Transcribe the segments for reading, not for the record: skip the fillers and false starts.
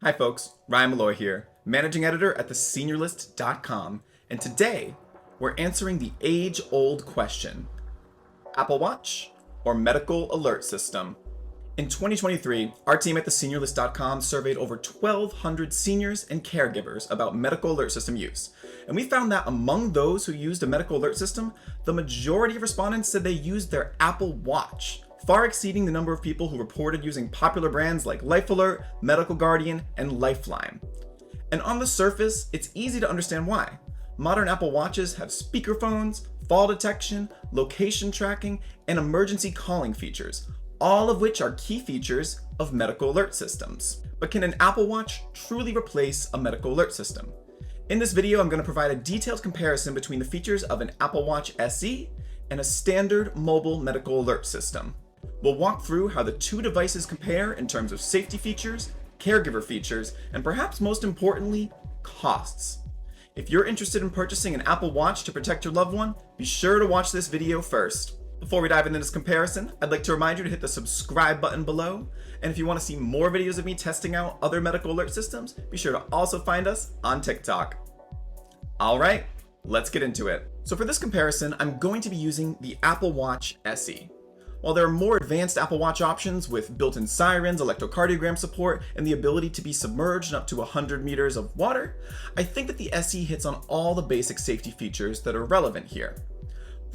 Hi folks, Ryan Malloy here, managing editor at theseniorlist.com, and today we're answering the age-old question, Apple Watch or medical alert system? In 2023, our team at theseniorlist.com surveyed over 1,200 seniors and caregivers about medical alert system use, and we found that among those who used a medical alert system, the majority of respondents said they used their Apple Watch, far exceeding the number of people who reported using popular brands like Life Alert, Medical Guardian, and Lifeline. And on the surface, it's easy to understand why. Modern Apple Watches have speakerphones, fall detection, location tracking, and emergency calling features, all of which are key features of medical alert systems. But can an Apple Watch truly replace a medical alert system? In this video, I'm going to provide a detailed comparison between the features of an Apple Watch SE and a standard mobile medical alert system. We'll walk through how the two devices compare in terms of safety features, caregiver features, and perhaps most importantly, costs. If you're interested in purchasing an Apple Watch to protect your loved one, be sure to watch this video first. Before we dive into this comparison, I'd like to remind you to hit the subscribe button below. And if you want to see more videos of me testing out other medical alert systems, be sure to also find us on TikTok. All right, let's get into it. So for this comparison, I'm going to be using the Apple Watch SE. While there are more advanced Apple Watch options with built-in sirens, electrocardiogram support, and the ability to be submerged in up to 100 meters of water, I think that the SE hits on all the basic safety features that are relevant here.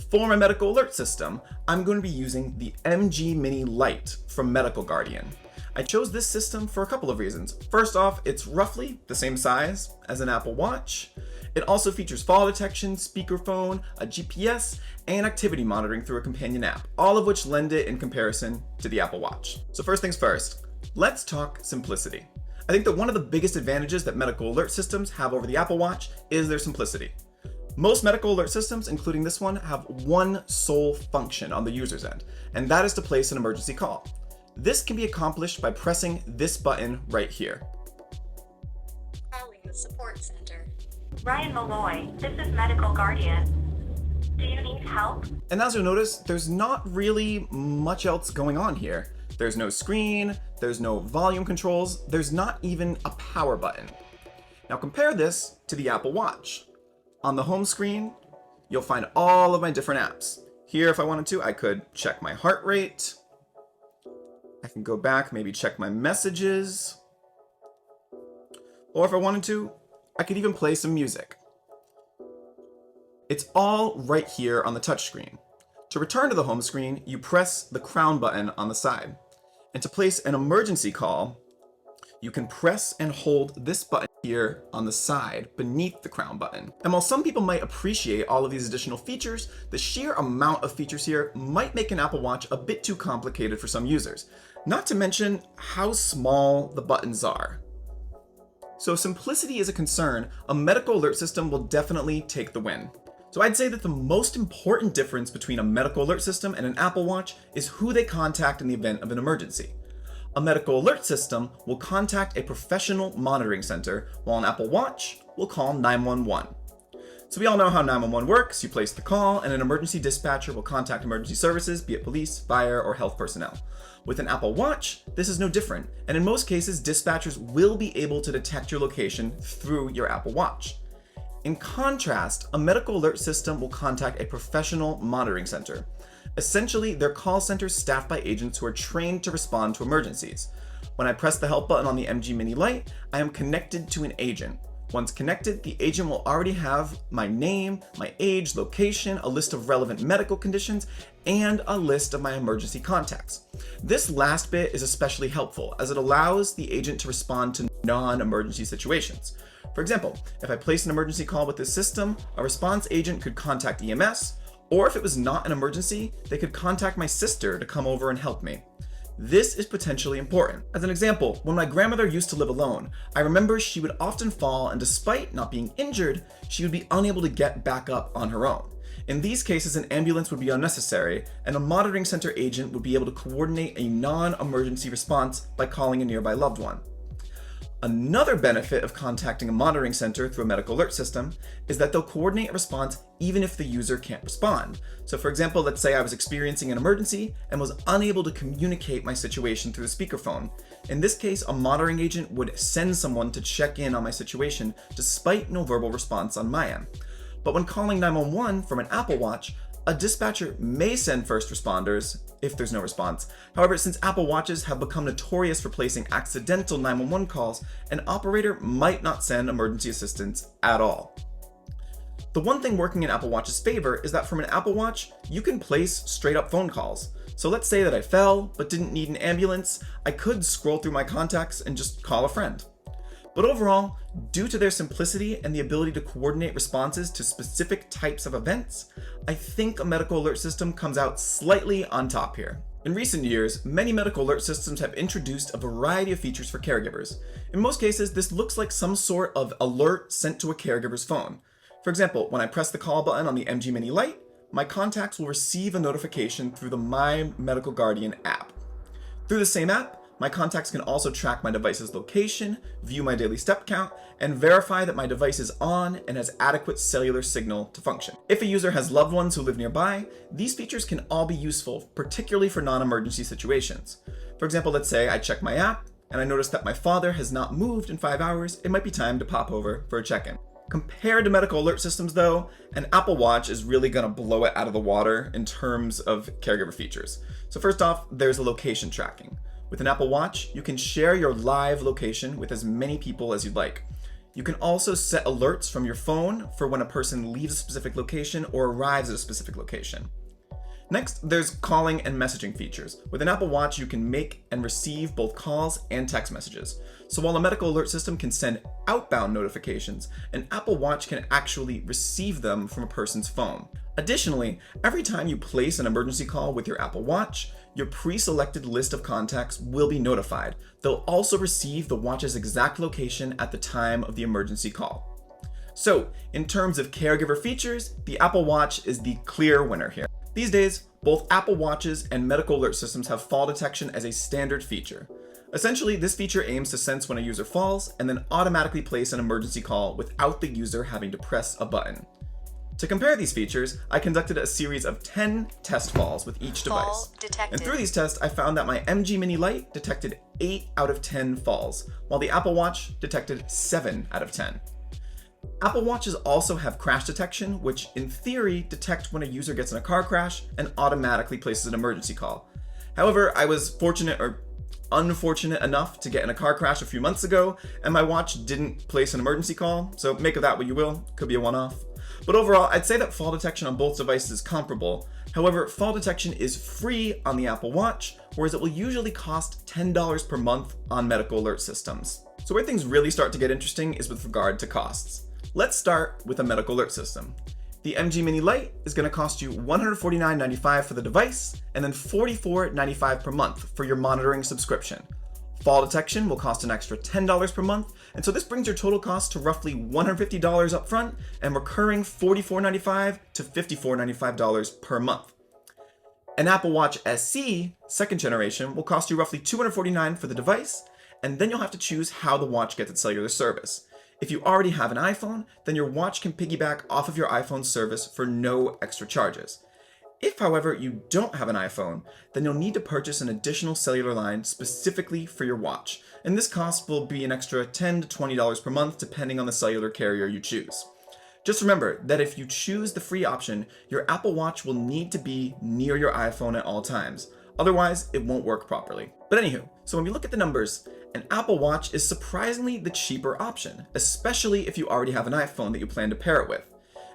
For my medical alert system, I'm going to be using the MG Mini Lite from Medical Guardian. I chose this system for a couple of reasons. First off, it's roughly the same size as an Apple Watch. It also features fall detection, speakerphone, a GPS, and activity monitoring through a companion app, all of which lend it in comparison to the Apple Watch. So first things first, let's talk simplicity. I think that one of the biggest advantages that medical alert systems have over the Apple Watch is their simplicity. Most medical alert systems, including this one, have one sole function on the user's end, and that is to place an emergency call. This can be accomplished by pressing this button right here. Calling the support center. Ryan Malloy, this is Medical Guardian. Do you need help? And as you'll notice, there's not really much else going on here. There's no screen, there's no volume controls, there's not even a power button. Now compare this to the Apple Watch. On the home screen, you'll find all of my different apps. Here, if I wanted to, I could check my heart rate. I can go back, maybe check my messages. Or if I wanted to, I could even play some music. It's all right here on the touchscreen. To return to the home screen, you press the crown button on the side. And to place an emergency call, you can press and hold this button here on the side beneath the crown button. And while some people might appreciate all of these additional features, the sheer amount of features here might make an Apple Watch a bit too complicated for some users, not to mention how small the buttons are. So if simplicity is a concern, a medical alert system will definitely take the win. So I'd say that the most important difference between a medical alert system and an Apple Watch is who they contact in the event of an emergency. A medical alert system will contact a professional monitoring center, while an Apple Watch will call 911. So we all know how 911 works. You place the call and an emergency dispatcher will contact emergency services, be it police, fire, or health personnel. With an Apple Watch, this is no different, and in most cases, dispatchers will be able to detect your location through your Apple Watch. In contrast, a medical alert system will contact a professional monitoring center. Essentially, they're call centers staffed by agents who are trained to respond to emergencies. When I press the help button on the MG Mini Lite, I am connected to an agent. Once connected, the agent will already have my name, my age, location, a list of relevant medical conditions, and a list of my emergency contacts. This last bit is especially helpful as it allows the agent to respond to non-emergency situations. For example, if I place an emergency call with this system, a response agent could contact EMS, or if it was not an emergency, they could contact my sister to come over and help me. This is potentially important. As an example, when my grandmother used to live alone, I remember she would often fall, and despite not being injured, she would be unable to get back up on her own. In these cases, an ambulance would be unnecessary, and a monitoring center agent would be able to coordinate a non-emergency response by calling a nearby loved one. Another benefit of contacting a monitoring center through a medical alert system is that they'll coordinate a response even if the user can't respond. So for example, let's say I was experiencing an emergency and was unable to communicate my situation through the speakerphone. In this case, a monitoring agent would send someone to check in on my situation despite no verbal response on my end. But when calling 911 from an Apple Watch, a dispatcher may send first responders if there's no response. However, since Apple Watches have become notorious for placing accidental 911 calls, an operator might not send emergency assistance at all. The one thing working in Apple Watch's favor is that from an Apple Watch, you can place straight up phone calls. So let's say that I fell but didn't need an ambulance, I could scroll through my contacts and just call a friend. But overall, due to their simplicity and the ability to coordinate responses to specific types of events, I think a medical alert system comes out slightly on top here. In recent years, many medical alert systems have introduced a variety of features for caregivers. In most cases, this looks like some sort of alert sent to a caregiver's phone. For example, when I press the call button on the MG Mini Lite, my contacts will receive a notification through the My Medical Guardian app. Through the same app, my contacts can also track my device's location, view my daily step count, and verify that my device is on and has adequate cellular signal to function. If a user has loved ones who live nearby, these features can all be useful, particularly for non-emergency situations. For example, let's say I check my app and I notice that my father has not moved in 5 hours, it might be time to pop over for a check-in. Compared to medical alert systems though, an Apple Watch is really gonna blow it out of the water in terms of caregiver features. So first off, there's a location tracking. With an Apple Watch, you can share your live location with as many people as you'd like. You can also set alerts from your phone for when a person leaves a specific location or arrives at a specific location. Next, there's calling and messaging features. With an Apple Watch, you can make and receive both calls and text messages. So while a medical alert system can send outbound notifications, an Apple Watch can actually receive them from a person's phone. Additionally, every time you place an emergency call with your Apple Watch, your pre-selected list of contacts will be notified. They'll also receive the watch's exact location at the time of the emergency call. So, in terms of caregiver features, the Apple Watch is the clear winner here. These days, both Apple Watches and medical alert systems have fall detection as a standard feature. Essentially, this feature aims to sense when a user falls and then automatically place an emergency call without the user having to press a button. To compare these features, I conducted a series of 10 test falls with each device. Fall detected. And through these tests, I found that my MG Mini Lite detected 8 out of 10 falls, while the Apple Watch detected 7 out of 10. Apple Watches also have crash detection, which in theory detects when a user gets in a car crash and automatically places an emergency call. However, I was unfortunate enough to get in a car crash a few months ago, and my watch didn't place an emergency call, so make of that what you will, could be a one-off. But overall, I'd say that fall detection on both devices is comparable. However, fall detection is free on the Apple Watch, whereas it will usually cost $10 per month on medical alert systems. So where things really start to get interesting is with regard to costs. Let's start with a medical alert system. The MG Mini Lite is going to cost you $149.95 for the device, and then $44.95 per month for your monitoring subscription. Fall detection will cost an extra $10 per month, and so this brings your total cost to roughly $150 upfront and recurring $44.95 to $54.95 per month. An Apple Watch SE, second generation, will cost you roughly $249 for the device, and then you'll have to choose how the watch gets its cellular service. If you already have an iPhone, then your watch can piggyback off of your iPhone service for no extra charges. If, however, you don't have an iPhone, then you'll need to purchase an additional cellular line specifically for your watch, and this cost will be an extra $10 to $20 per month depending on the cellular carrier you choose. Just remember that if you choose the free option, your Apple Watch will need to be near your iPhone at all times. Otherwise, it won't work properly. But anywho, so when we look at the numbers, an Apple Watch is surprisingly the cheaper option, especially if you already have an iPhone that you plan to pair it with.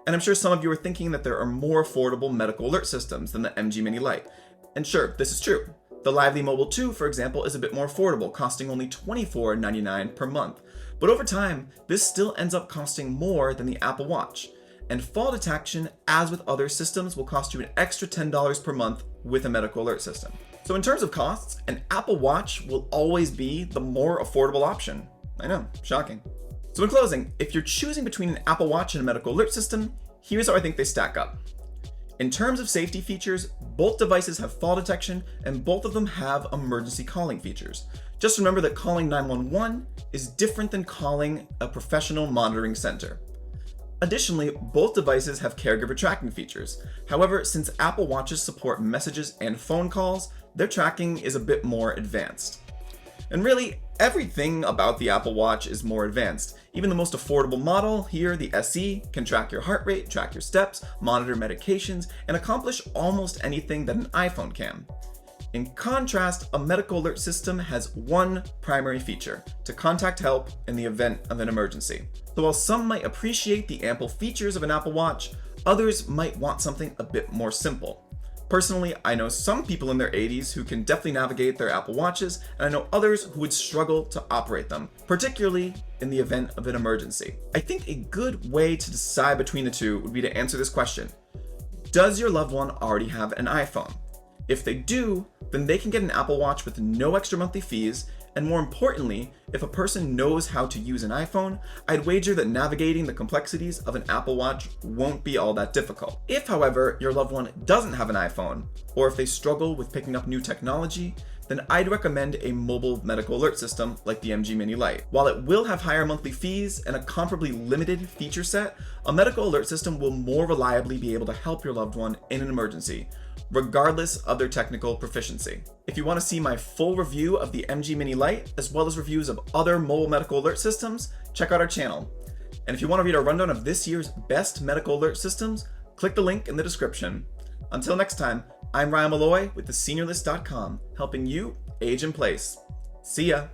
And I'm sure some of you are thinking that there are more affordable medical alert systems than the MG Mini Lite. And sure, this is true. The Lively Mobile 2, for example, is a bit more affordable, costing only $24.99 per month. But over time, this still ends up costing more than the Apple Watch. And fall detection, as with other systems, will cost you an extra $10 per month with a medical alert system. So in terms of costs, an Apple Watch will always be the more affordable option. I know, shocking. So in closing, if you're choosing between an Apple Watch and a medical alert system, here's how I think they stack up. In terms of safety features, both devices have fall detection and both of them have emergency calling features. Just remember that calling 911 is different than calling a professional monitoring center. Additionally, both devices have caregiver tracking features. However, since Apple Watches support messages and phone calls, their tracking is a bit more advanced. And really, everything about the Apple Watch is more advanced. Even the most affordable model here, the SE, can track your heart rate, track your steps, monitor medications, and accomplish almost anything that an iPhone can. In contrast, a medical alert system has one primary feature: to contact help in the event of an emergency. So while some might appreciate the ample features of an Apple Watch, others might want something a bit more simple. Personally, I know some people in their 80s who can definitely navigate their Apple Watches, and I know others who would struggle to operate them, particularly in the event of an emergency. I think a good way to decide between the two would be to answer this question: does your loved one already have an iPhone? If they do, then they can get an Apple Watch with no extra monthly fees, and more importantly, if a person knows how to use an iPhone, I'd wager that navigating the complexities of an Apple Watch won't be all that difficult. If, however, your loved one doesn't have an iPhone, or if they struggle with picking up new technology, then I'd recommend a mobile medical alert system like the MG Mini Lite. While it will have higher monthly fees and a comparably limited feature set, a medical alert system will more reliably be able to help your loved one in an emergency, regardless of their technical proficiency. If you want to see my full review of the MG Mini Lite, as well as reviews of other mobile medical alert systems, check out our channel. And if you want to read a rundown of this year's best medical alert systems, click the link in the description. Until next time, I'm Ryan Malloy with theseniorlist.com, helping you age in place. See ya.